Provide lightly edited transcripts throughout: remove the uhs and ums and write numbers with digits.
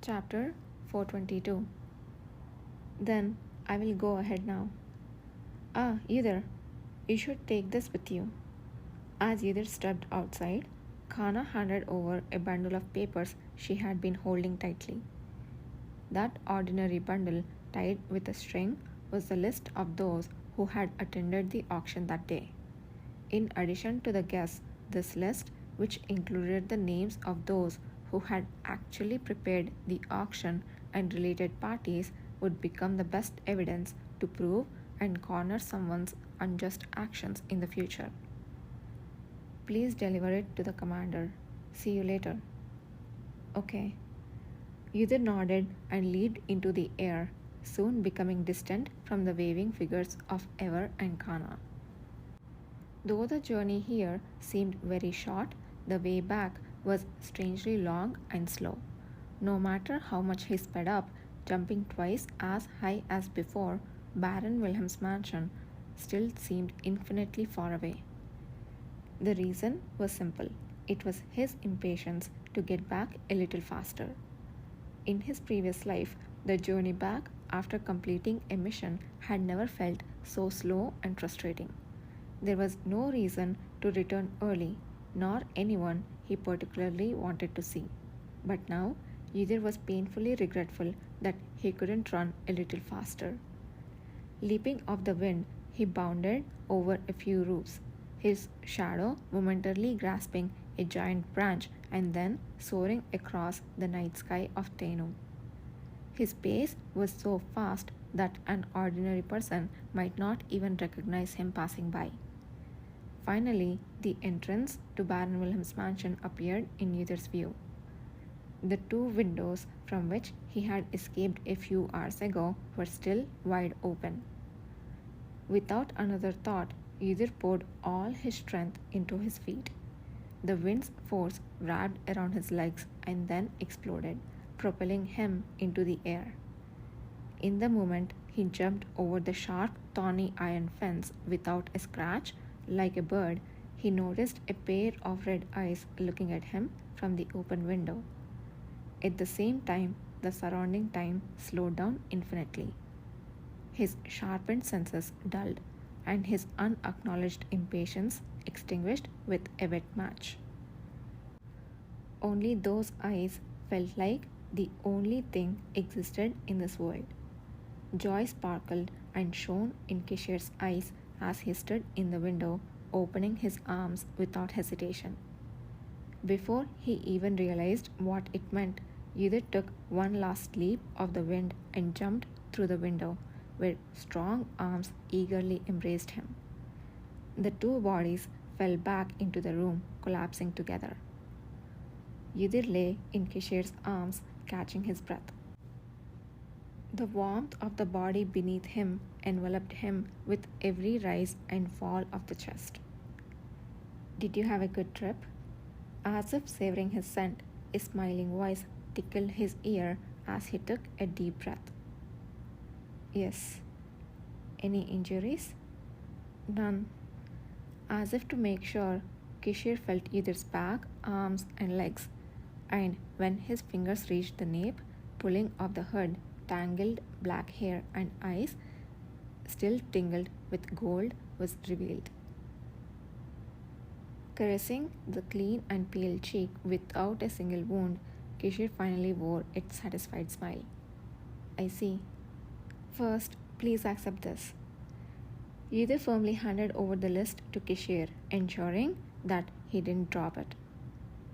Chapter 422. Then I will go ahead now. Either. You should take this with you. As Either stepped outside, Kana handed over a bundle of papers she had been holding tightly. That ordinary bundle, tied with a string, was the list of those who had attended the auction that day. In addition to the guests, this list, which included the names of those who had actually prepared the auction and related parties, would become the best evidence to prove and corner someone's unjust actions in the future. Please deliver it to the commander. See you later. Okay. Either nodded and leaped into the air, soon becoming distant from the waving figures of Ever and Kana. Though the journey here seemed very short, the way back was strangely long and slow. No matter how much he sped up, jumping twice as high as before, Baron Wilhelm's mansion still seemed infinitely far away. The reason was simple. It was his impatience to get back a little faster. In his previous life, the journey back after completing a mission had never felt so slow and frustrating. There was no reason to return early, nor anyone he particularly wanted to see. But now, Either was painfully regretful that he couldn't run a little faster. Leaping off the wind, he bounded over a few roofs, his shadow momentarily grasping a giant branch and then soaring across the night sky of Tenum. His pace was so fast that an ordinary person might not even recognize him passing by. Finally, the entrance to Baron Wilhelm's mansion appeared in Either's view. The two windows from which he had escaped a few hours ago were still wide open. Without another thought, Either poured all his strength into his feet. The wind's force wrapped around his legs and then exploded, propelling him into the air. In the moment he jumped over the sharp, thorny iron fence without a scratch, like a bird, he noticed a pair of red eyes looking at him from the open window. At the same time, the surrounding time slowed down infinitely. His sharpened senses dulled, and his unacknowledged impatience extinguished with a wet match. Only those eyes felt like the only thing existed in this world. Joy sparkled and shone in Kishir's eyes as he stood in the window, opening his arms without hesitation. Before he even realized what it meant, Either took one last leap of the wind and jumped through the window, where strong arms eagerly embraced him. The two bodies fell back into the room, collapsing together. Either lay in Kishir's arms, catching his breath. The warmth of the body beneath him enveloped him with every rise and fall of the chest. Did you have a good trip? As if savoring his scent, a smiling voice tickled his ear as he took a deep breath. Yes. Any injuries? None. As if to make sure, Kishir felt Either's back, arms, and legs, and when his fingers reached the nape, pulling off the hood, tangled black hair and eyes, still tingled with gold, was revealed. Caressing the clean and pale cheek without a single wound, Kishir finally wore a satisfied smile. I see. First, please accept this. Either firmly handed over the list to Kishir, ensuring that he didn't drop it.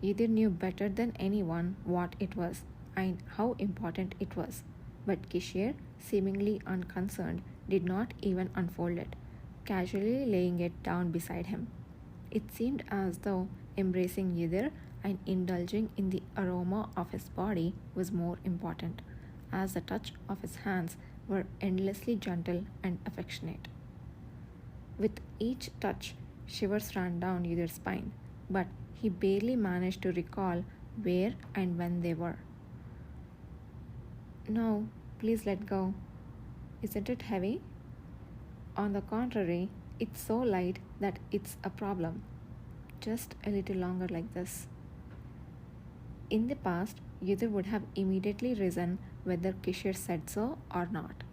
Either knew better than anyone what it was and how important it was, but Kishir, seemingly unconcerned, did not even unfold it, casually laying it down beside him. It seemed as though embracing Either and indulging in the aroma of his body was more important, as the touch of his hands were endlessly gentle and affectionate. With each touch, shivers ran down Either's spine, but he barely managed to recall where and when they were. No, please let go. Isn't it heavy? On the contrary, it's so light that it's a problem. Just a little longer like this. In the past, Either would have immediately risen whether Kishir said so or not,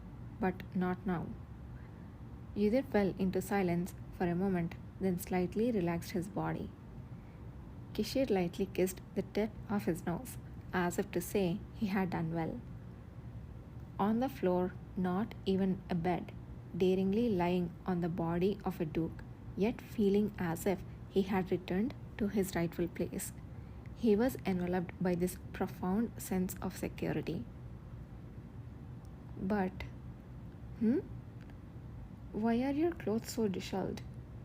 but not now. Either fell into silence for a moment, then slightly relaxed his body. Kishir lightly kissed the tip of his nose, as if to say he had done well. On the floor, not even a bed, daringly lying on the body of a duke, yet feeling as if he had returned to his rightful place. He was enveloped by this profound sense of security. But, hmm? Why are your clothes so disheveled?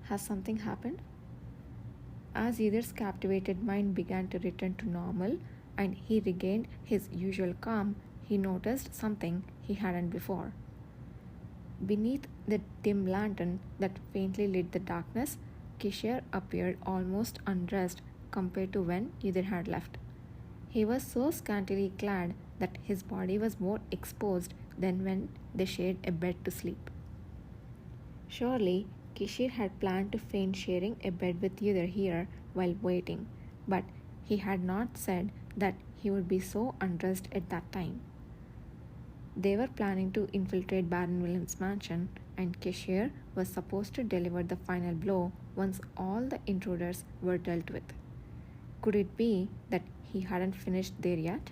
Has something happened? As Either's captivated mind began to return to normal and he regained his usual calm, he noticed something he hadn't before. Beneath the dim lantern that faintly lit the darkness, Kishir appeared almost undressed compared to when Either had left. He was so scantily clad that his body was more exposed than when they shared a bed to sleep. Surely, Kishir had planned to feign sharing a bed with Either here while waiting, but he had not said that he would be so undressed at that time. They were planning to infiltrate Baron Wilhelm's mansion, and Kishir was supposed to deliver the final blow once all the intruders were dealt with. Could it be that he hadn't finished there yet?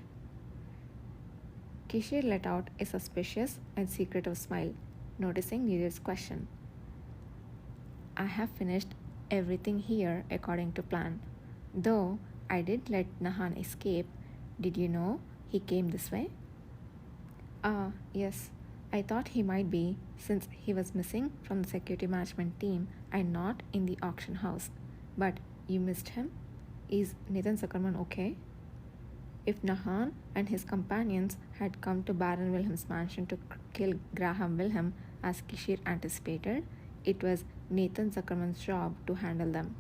Kishir let out a suspicious and secretive smile, noticing Either's question. I have finished everything here according to plan. Though I did let Nahan escape, did you know he came this way? Ah, yes. I thought he might be, since he was missing from the security management team and not in the auction house. But you missed him? Is Nathan Zuckerman okay? If Nahan and his companions had come to Baron Wilhelm's mansion to kill Graham Wilhelm as Kishir anticipated, it was Nathan Zuckerman's job to handle them.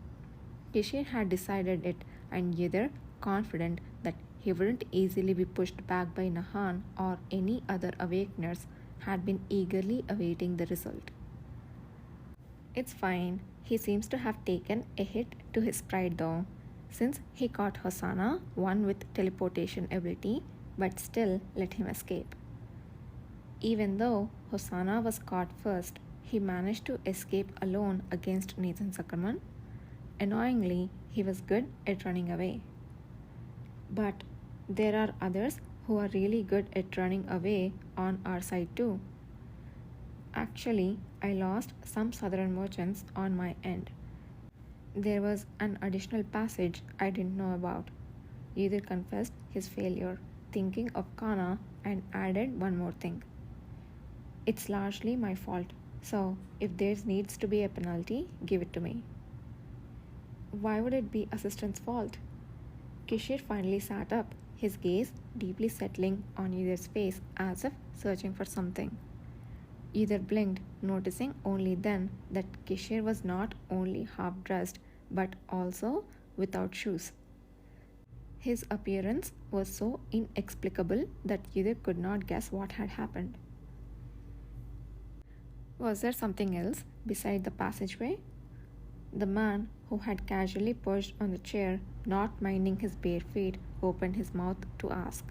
Kishir had decided it, and Either, confident that he wouldn't easily be pushed back by Nahan or any other awakeners, had been eagerly awaiting the result. It's fine, he seems to have taken a hit to his pride though, since he caught Hosanna, one with teleportation ability, but still let him escape. Even though Hosanna was caught first, he managed to escape alone against Nathan Zuckerman. Annoyingly, he was good at running away. But there are others who are really good at running away on our side too. Actually, I lost some southern merchants on my end. There was an additional passage I didn't know about. Either confessed his failure, thinking of Kana, and added one more thing. It's largely my fault, so if there needs to be a penalty, give it to me. Why would it be assistant's fault? Kishir finally sat up, his gaze deeply settling on Either's face as if searching for something. Either blinked, noticing only then that Kishir was not only half dressed but also without shoes. His appearance was so inexplicable that Either could not guess what had happened. Was there something else beside the passageway? The man, who had casually perched on the chair, not minding his bare feet, opened his mouth to ask.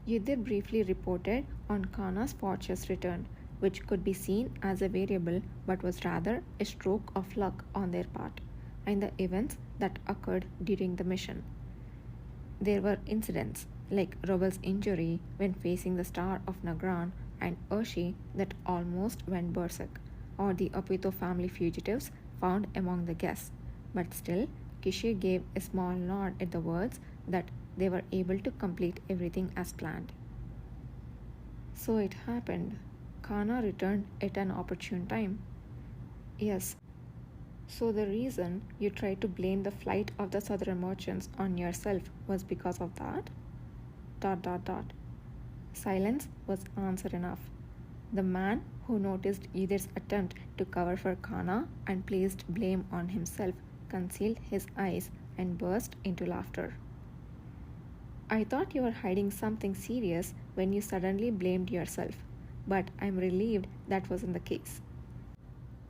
Either briefly reported on Kana's fortuitous return, which could be seen as a variable but was rather a stroke of luck on their part, and the events that occurred during the mission. There were incidents like Robel's injury when facing the Star of Nagran and Urshi that almost went berserk, or the Apito family fugitives found among the guests, but still Kishir gave a small nod at the words that they were able to complete everything as planned. So it happened. Kana returned at an opportune time. Yes. So the reason you tried to blame the flight of the southern merchants on yourself was because of that? ... Silence was answer enough. The man who noticed Either's attempt to cover for Kana and placed blame on himself concealed his eyes and burst into laughter. I thought you were hiding something serious when you suddenly blamed yourself, but I'm relieved that wasn't the case.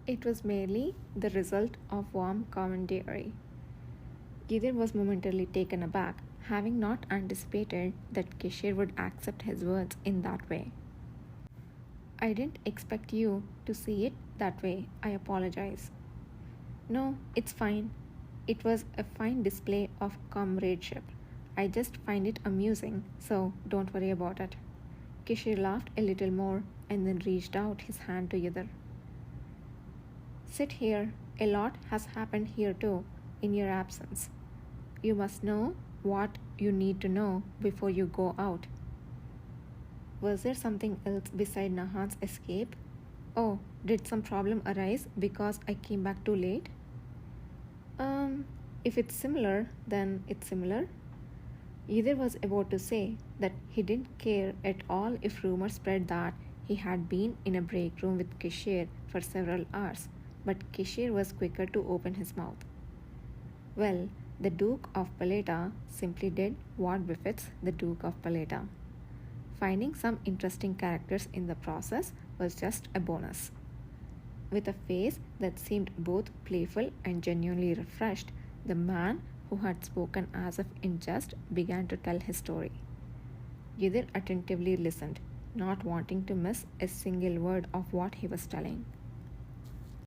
It was merely the result of warm commentary. Gideon was momentarily taken aback, having not anticipated that Kishir would accept his words in that way. I didn't expect you to see it that way. I apologize. No, it's fine. It was a fine display of comradeship. I just find it amusing, so don't worry about it. Kishir laughed a little more and then reached out his hand to Yudhir. Sit here. A lot has happened here too, in your absence. You must know what you need to know before you go out. Was there something else beside Nahan's escape? Oh, did some problem arise because I came back too late? If it's similar, then it's similar. Either was about to say that he didn't care at all if rumors spread that he had been in a break room with Kishir for several hours, but Kishir was quicker to open his mouth. Well, the Duke of Paleta simply did what befits the Duke of Paleta. Finding some interesting characters in the process was just a bonus. With a face that seemed both playful and genuinely refreshed, the man who had spoken as if in jest began to tell his story. Yudhir attentively listened, not wanting to miss a single word of what he was telling.